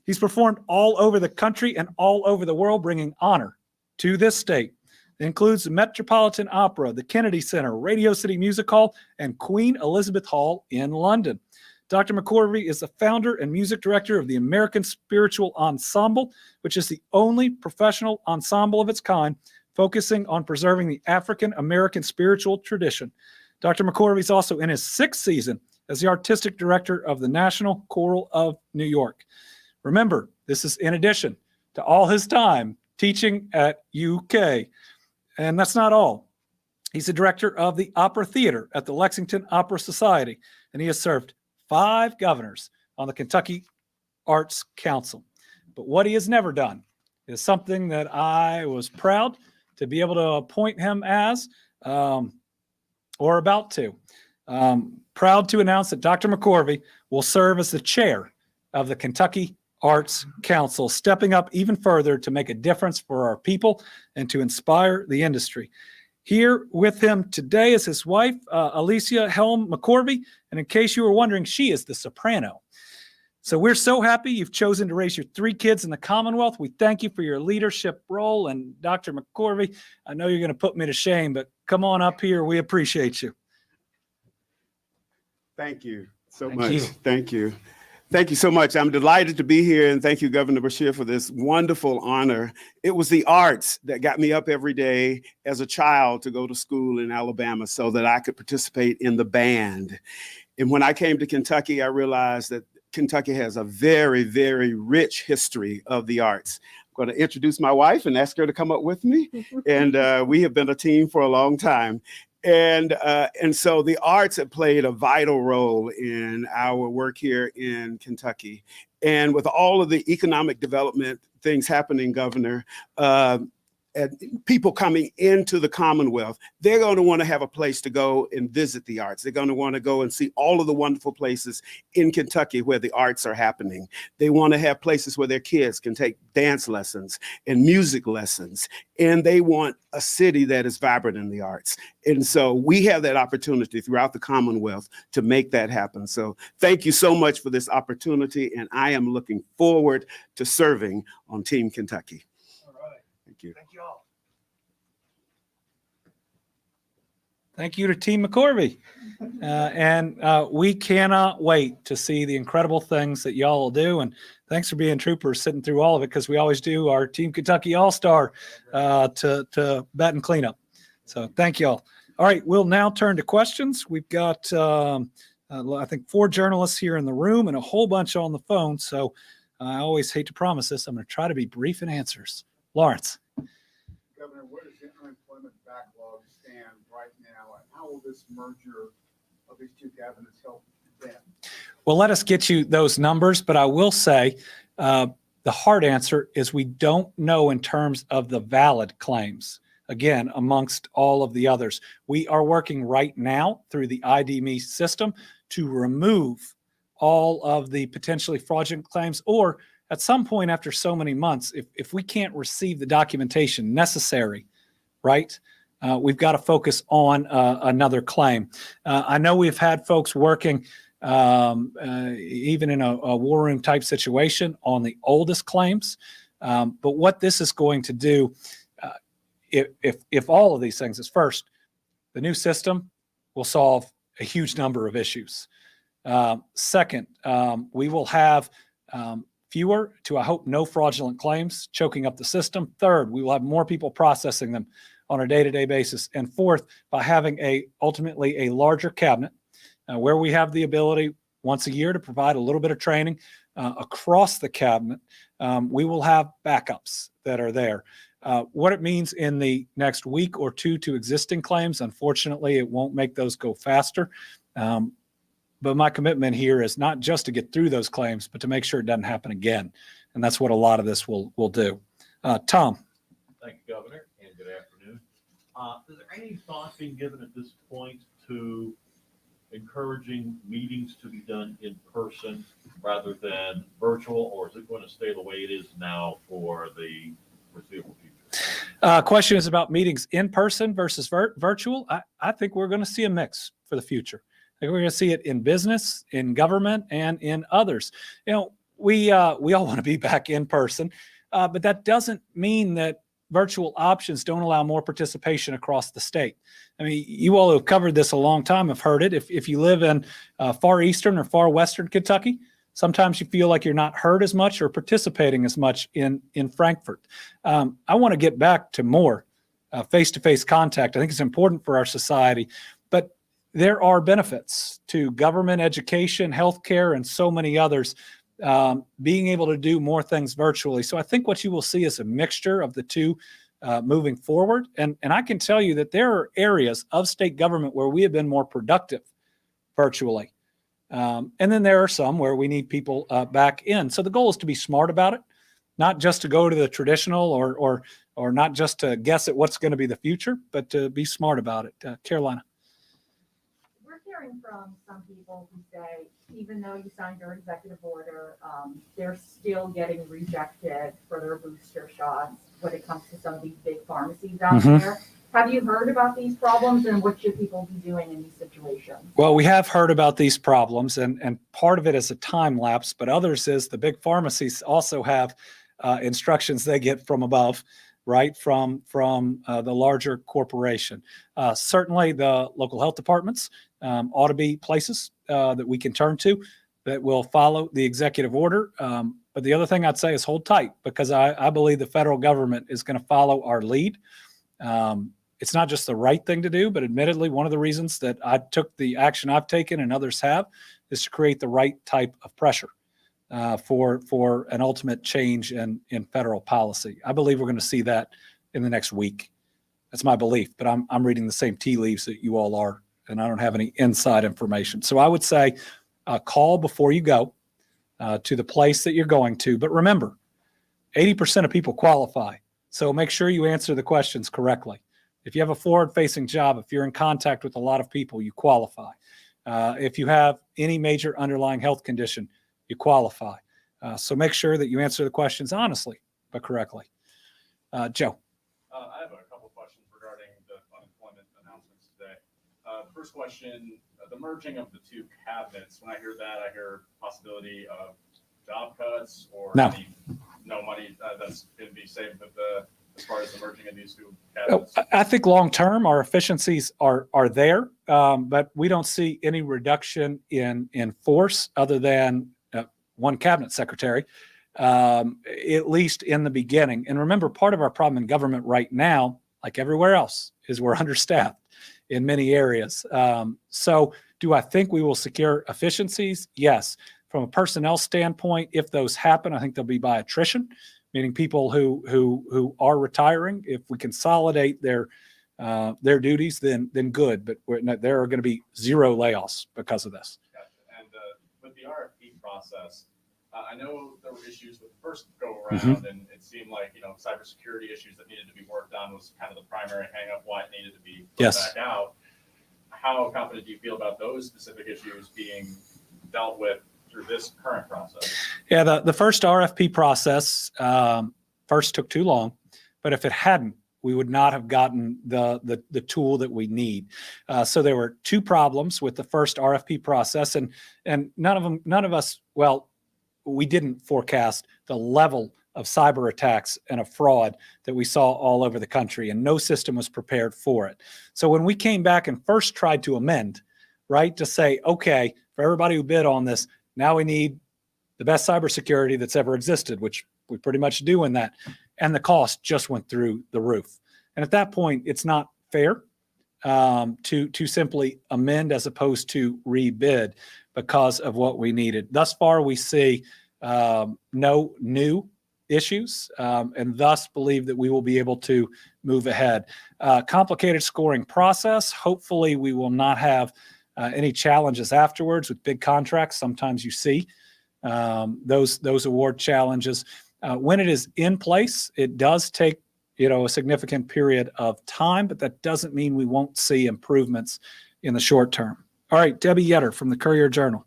He's performed all over the country and all over the world, bringing honor to this state. It includes the Metropolitan Opera, the Kennedy Center, Radio City Music Hall, and Queen Elizabeth Hall in London. Dr. McCorvey is the founder and music director of the American Spiritual Ensemble, which is the only professional ensemble of its kind focusing on preserving the African American spiritual tradition. Dr. McCorvey is also in his 6th season as the artistic director of the National Choral of New York. Remember, this is in addition to all his time teaching at UK. And that's not all. He's the director of the Opera Theater at the Lexington Opera Society, and he has served 5 governors on the Kentucky Arts Council. But what he has never done is something that I was proud to be able to appoint him as, or about to. Proud to announce that Dr. McCorvey will serve as the chair of the Kentucky Arts Council, stepping up even further to make a difference for our people and to inspire the industry. Here with him today is his wife, Alicia Helm McCorvey, and in case you were wondering, she is the soprano. So we're so happy you've chosen to raise your 3 kids in the Commonwealth. We thank you for your leadership role, and Dr. McCorvey, I know you're going to put me to shame, but come on up here. We appreciate you. Thank you so Thank much. you. Thank you. Thank you so much. I'm delighted to be here, and thank you, Governor Beshear, for this wonderful honor. It was the arts that got me up every day as a child to go to school in Alabama so that I could participate in the band. And when I came to Kentucky, I realized that Kentucky has a very, very rich history of the arts. I'm going to introduce my wife and ask her to come up with me. And we have been a team for a long time. And so the arts have played a vital role in our work here in Kentucky. And with all of the economic development things happening, Governor, and people coming into the Commonwealth, they're going to want to have a place to go and visit the arts. They're going to want to go and see all of the wonderful places in Kentucky where the arts are happening. They want to have places where their kids can take dance lessons and music lessons. And they want a city that is vibrant in the arts. And so we have that opportunity throughout the Commonwealth to make that happen. So thank you so much for this opportunity. And I am looking forward to serving on Team Kentucky. Thank you. Thank you all. Thank you to Team McCorvey. And we cannot wait to see the incredible things that y'all will do. And thanks for being troopers sitting through all of it, because we always do our Team Kentucky All-Star to bat and clean up. So thank y'all. All right, we'll now turn to questions. We've got, I think, 4 journalists here in the room and a whole bunch on the phone. So I always hate to promise this. I'm going to try to be brief in answers. Lawrence. Governor, where does the unemployment backlog stand right now, and how will this merger of these 2 cabinets help them? Well, let us get you those numbers, but I will say the hard answer is we don't know in terms of the valid claims. Again, amongst all of the others, we are working right now through the ID.me system to remove all of the potentially fraudulent claims, or at some point after so many months, if we can't receive the documentation necessary, right, we've got to focus on another claim. I know we've had folks working even in a war room type situation on the oldest claims. But what this is going to do, if all of these things is first, the new system will solve a huge number of issues. Second, we will have fewer to, I hope, no fraudulent claims choking up the system. Third, we will have more people processing them on a day-to-day basis. And fourth, by having ultimately a larger cabinet where we have the ability once a year to provide a little bit of training across the cabinet. We will have backups that are there. What it means in the next week or two to existing claims, unfortunately, it won't make those go faster. But my commitment here is not just to get through those claims, but to make sure it doesn't happen again. And that's what a lot of this will do. Tom. Thank you, Governor, and good afternoon. Is there any thought being given at this point to encouraging meetings to be done in person rather than virtual, or is it going to stay the way it is now for the foreseeable future? Question is about meetings in person versus virtual. I think we're going to see a mix for the future. I think we're going to see it in business, in government, and in others. You know, we all want to be back in person, but that doesn't mean that virtual options don't allow more participation across the state. I mean, you all who have covered this a long time have heard it. If you live in far eastern or far western Kentucky, sometimes you feel like you're not heard as much or participating as much in Frankfort. I want to get back to more face-to-face contact. I think it's important for our society, but there are benefits to government, education, healthcare, and so many others being able to do more things virtually. So I think what you will see is a mixture of the two moving forward. And I can tell you that there are areas of state government where we have been more productive virtually. And then there are some where we need people back in. So the goal is to be smart about it, not just to go to the traditional or not just to guess at what's going to be the future, but to be smart about it. Carolina. We're hearing from some people who say, even though you signed your executive order, they're still getting rejected for their booster shots when it comes to some of these big pharmacies out there. Have you heard about these problems, and what should people be doing in these situations? Well, we have heard about these problems, and part of it is a time lapse, but others is the big pharmacies also have instructions they get from above, right, from the larger corporation. Certainly the local health departments ought to be places that we can turn to that will follow the executive order. But the other thing I'd say is hold tight, because I believe the federal government is going to follow our lead. It's not just the right thing to do, but admittedly, one of the reasons that I took the action I've taken and others have is to create the right type of pressure for an ultimate change in federal policy. I believe we're going to see that in the next week. That's my belief, but I'm reading the same tea leaves that you all are, and I don't have any inside information. So I would say call before you go to the place that you're going to. But remember, 80% of people qualify. So make sure you answer the questions correctly. If you have a forward-facing job, if you're in contact with a lot of people, you qualify. If you have any major underlying health condition, you qualify. So make sure that you answer the questions honestly, but correctly. Joe. I have a couple of questions regarding the unemployment announcements today. The first question, the merging of the two cabinets. When I hear that, I hear possibility of job cuts or no money that's going to be saved with as far as the merging of these two cabinets. I think long-term, our efficiencies are there, but we don't see any reduction in force other than one cabinet secretary, at least in the beginning. And remember, part of our problem in government right now, like everywhere else, is we're understaffed in many areas. So do I think we will secure efficiencies? Yes. From a personnel standpoint, if those happen, I think they'll be by attrition, meaning people who are retiring. If we consolidate their duties, then good. But there are going to be zero layoffs because of this. Gotcha. And with the RFP process, I know there were issues with the first go around, and it seemed like cybersecurity issues that needed to be worked on was kind of the primary hang up why it needed to be put back out. How confident do you feel about those specific issues being dealt with through this current process? Yeah, the first RFP process first took too long, but if it hadn't, we would not have gotten the tool that we need. So there were two problems with the first RFP process, and none of us, we didn't forecast the level of cyber attacks and of fraud that we saw all over the country, and no system was prepared for it. So when we came back and first tried to amend, right, to say, okay, for everybody who bid on this, now we need the best cybersecurity that's ever existed, which we pretty much do in that. And the cost just went through the roof. And at that point, it's not fair to simply amend as opposed to rebid. because of what we needed. Thus far, we see no new issues, and thus believe that we will be able to move ahead. Complicated scoring process. Hopefully, we will not have any challenges afterwards with big contracts. Sometimes you see those award challenges. When it is in place, it does take a significant period of time, but that doesn't mean we won't see improvements in the short term. All right, Debbie Yetter from the Courier-Journal.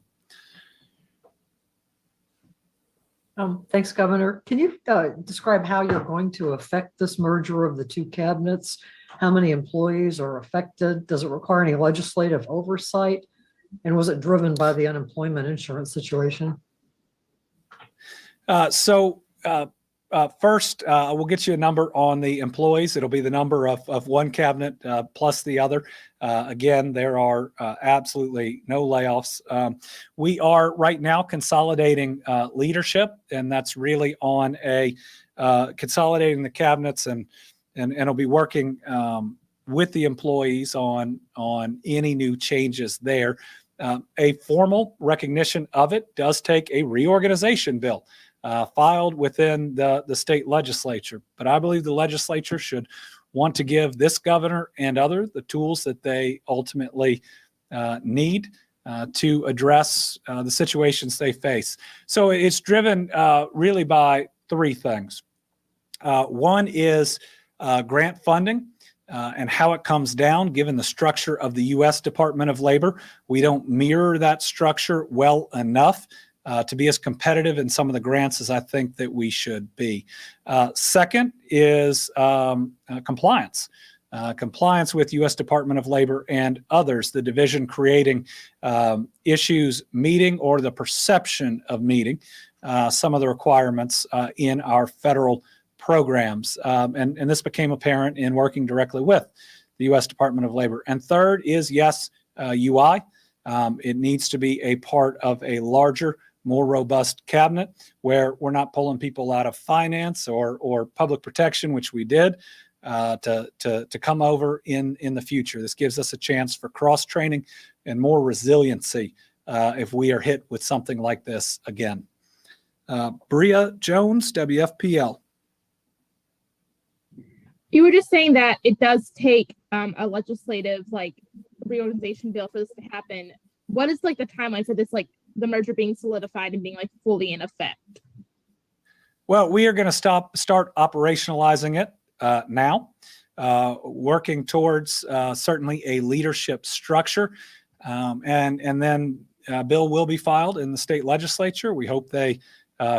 Thanks, Governor. Can you describe how you're going to affect this merger of the two cabinets? How many employees are affected? Does it require any legislative oversight? And was it driven by the unemployment insurance situation? First, we'll get you a number on the employees. It'll be the number of one cabinet plus the other. Again, there are absolutely no layoffs. We are right now consolidating leadership, and that's really on a consolidating the cabinets, and it'll be working with the employees on any new changes there. A formal recognition of it does take a reorganization bill filed within the state legislature. But I believe the legislature should want to give this governor and other the tools that they ultimately need to address the situations they face. So it's driven really by three things. One is grant funding and how it comes down given the structure of the U.S. Department of Labor. We don't mirror that structure well enough to be as competitive in some of the grants as I think that we should be. Second is compliance. Compliance with U.S. Department of Labor and others, the division creating issues meeting or the perception of meeting some of the requirements in our federal programs. And this became apparent in working directly with the U.S. Department of Labor. And third is, yes, UI. It needs to be a part of a larger, more robust cabinet where we're not pulling people out of finance or public protection, which we did, to come over in the future. This gives us a chance for cross-training and more resiliency if we are hit with something like this again. Bria Jones, WFPL. You were just saying that it does take a legislative reorganization bill for this to happen. What is the timeline for this, the merger being solidified and being fully in effect? Well, we are going to start operationalizing it now, working towards certainly a leadership structure, and then a bill will be filed in the state legislature. We hope they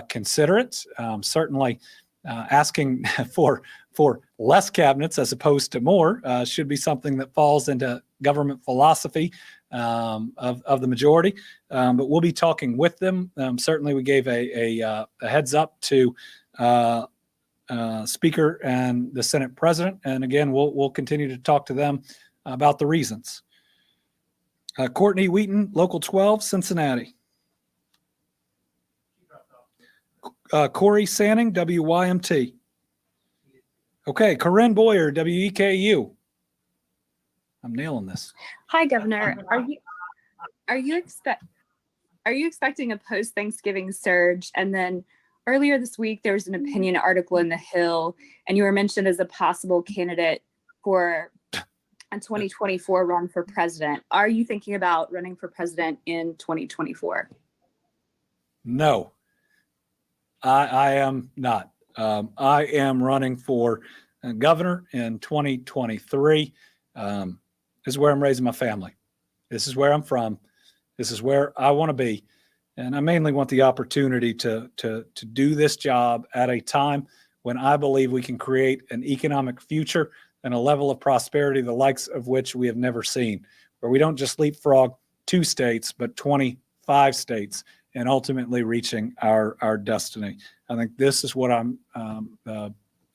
consider it. Certainly, asking for less cabinets as opposed to more should be something that falls into government philosophy of the majority. But we'll be talking with them. Certainly, we gave a heads up to Speaker and the Senate President. And again, we'll continue to talk to them about the reasons. Courtney Wheaton, Local 12, Cincinnati. Corey Sanning, WYMT. Okay, Corinne Boyer, WEKU. I'm nailing this. Hi, Governor. Are you expecting a post-Thanksgiving surge? And then earlier this week, there was an opinion article in The Hill, and you were mentioned as a possible candidate for a 2024 run for president. Are you thinking about running for president in 2024? No, I am not. I am running for governor in 2023. This is where I'm raising my family. This is where I'm from. This is where I want to be. And I mainly want the opportunity to do this job at a time when I believe we can create an economic future and a level of prosperity, the likes of which we have never seen, where we don't just leapfrog 2 states, but 25 states, and ultimately reaching our destiny. I think this is what I'm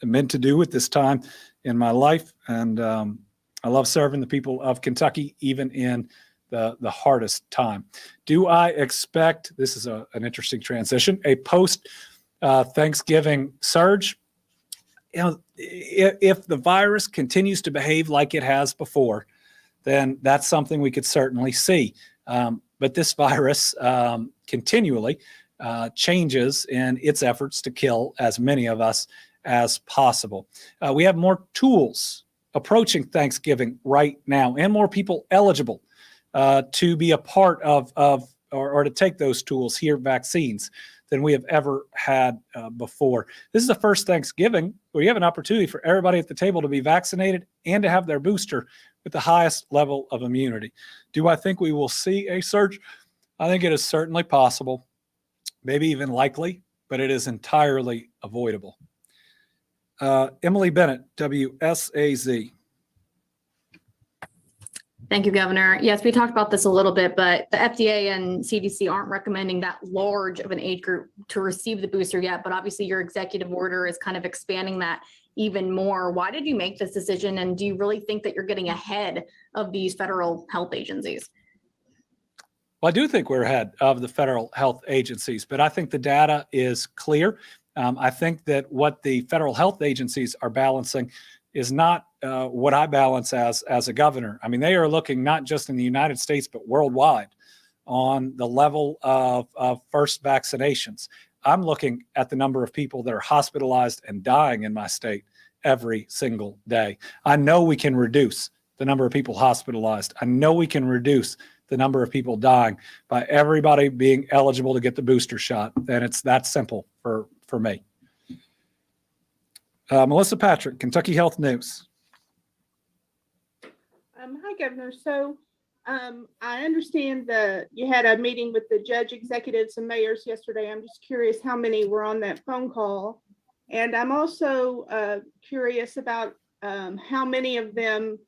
meant to do at this time in my life. And I love serving the people of Kentucky, even in the hardest time. Do I expect, this is an interesting transition, a post-Thanksgiving surge? If the virus continues to behave like it has before, then that's something we could certainly see. but this virus continually changes in its efforts to kill as many of us as possible. We have more tools approaching Thanksgiving right now, and more people eligible to be a part of or to take those tools here, vaccines, than we have ever had before. This is the first Thanksgiving where you have an opportunity for everybody at the table to be vaccinated and to have their booster with the highest level of immunity. Do I think we will see a surge? I think it is certainly possible, maybe even likely, but it is entirely avoidable. Emily Bennett, WSAZ. Thank you, Governor. Yes, we talked about this a little bit, but the FDA and CDC aren't recommending that large of an age group to receive the booster yet. But obviously your executive order is kind of expanding that even more. Why did you make this decision? And do you really think that you're getting ahead of these federal health agencies? Well, I do think we're ahead of the federal health agencies, but I think the data is clear. I think that what the federal health agencies are balancing is not what I balance as a governor. I mean, they are looking not just in the United States, but worldwide on the level of first vaccinations. I'm looking at the number of people that are hospitalized and dying in my state every single day. I know we can reduce the number of people hospitalized. I know we can reduce the number of people dying by everybody being eligible to get the booster shot. And it's that simple for me. Melissa Patrick, Kentucky Health News. Hi, Governor. So I understand that you had a meeting with the judge executives and mayors yesterday. I'm just curious how many were on that phone call. And I'm also curious about how many of them,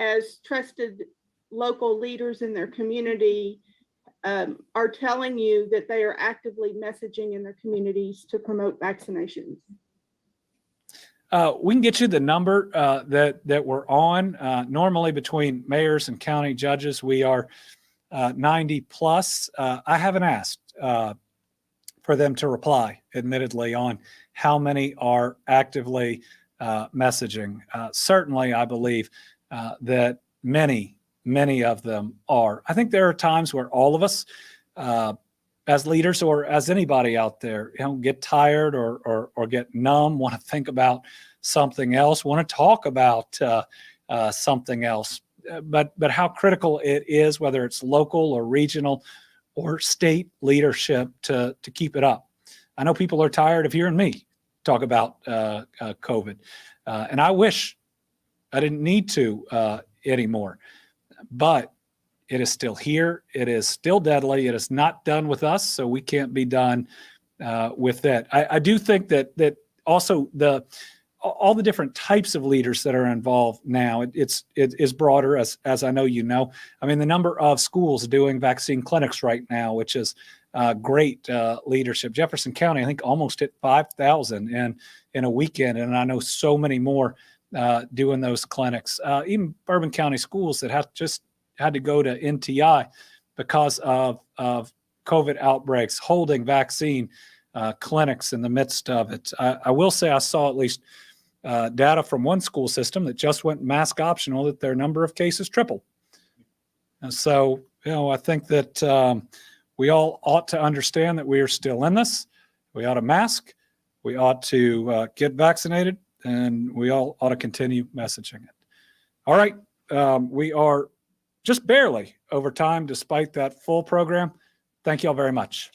as trusted local leaders in their community, are telling you that they are actively messaging in their communities to promote vaccinations. We can get you the number that we're on. Normally between mayors and county judges, we are 90 plus. I haven't asked for them to reply, admittedly, on how many are actively messaging. Certainly, I believe that many of them are. I think there are times where all of us, as leaders or as anybody out there, get tired or get numb, want to think about something else, want to talk about something else. But how critical it is, whether it's local or regional or state leadership, to keep it up. I know people are tired of hearing me talk about COVID, and I wish I didn't need to anymore. But it is still here. It is still deadly. It is not done with us, so we can't be done with that. I do think that also all the different types of leaders that are involved now, it is broader, as I know you know. I mean, the number of schools doing vaccine clinics right now, which is great leadership. Jefferson County, I think, almost hit 5,000 in a weekend, and I know so many more doing those clinics. Even Bourbon County schools that had to go to NTI because of COVID outbreaks, holding vaccine clinics in the midst of it. I will say I saw at least data from one school system that just went mask optional, that their number of cases tripled. And so, I think that we all ought to understand that we are still in this. We ought to mask. We ought to get vaccinated, and we all ought to continue messaging it. All right. We are just barely over time, despite that full program. Thank you all very much.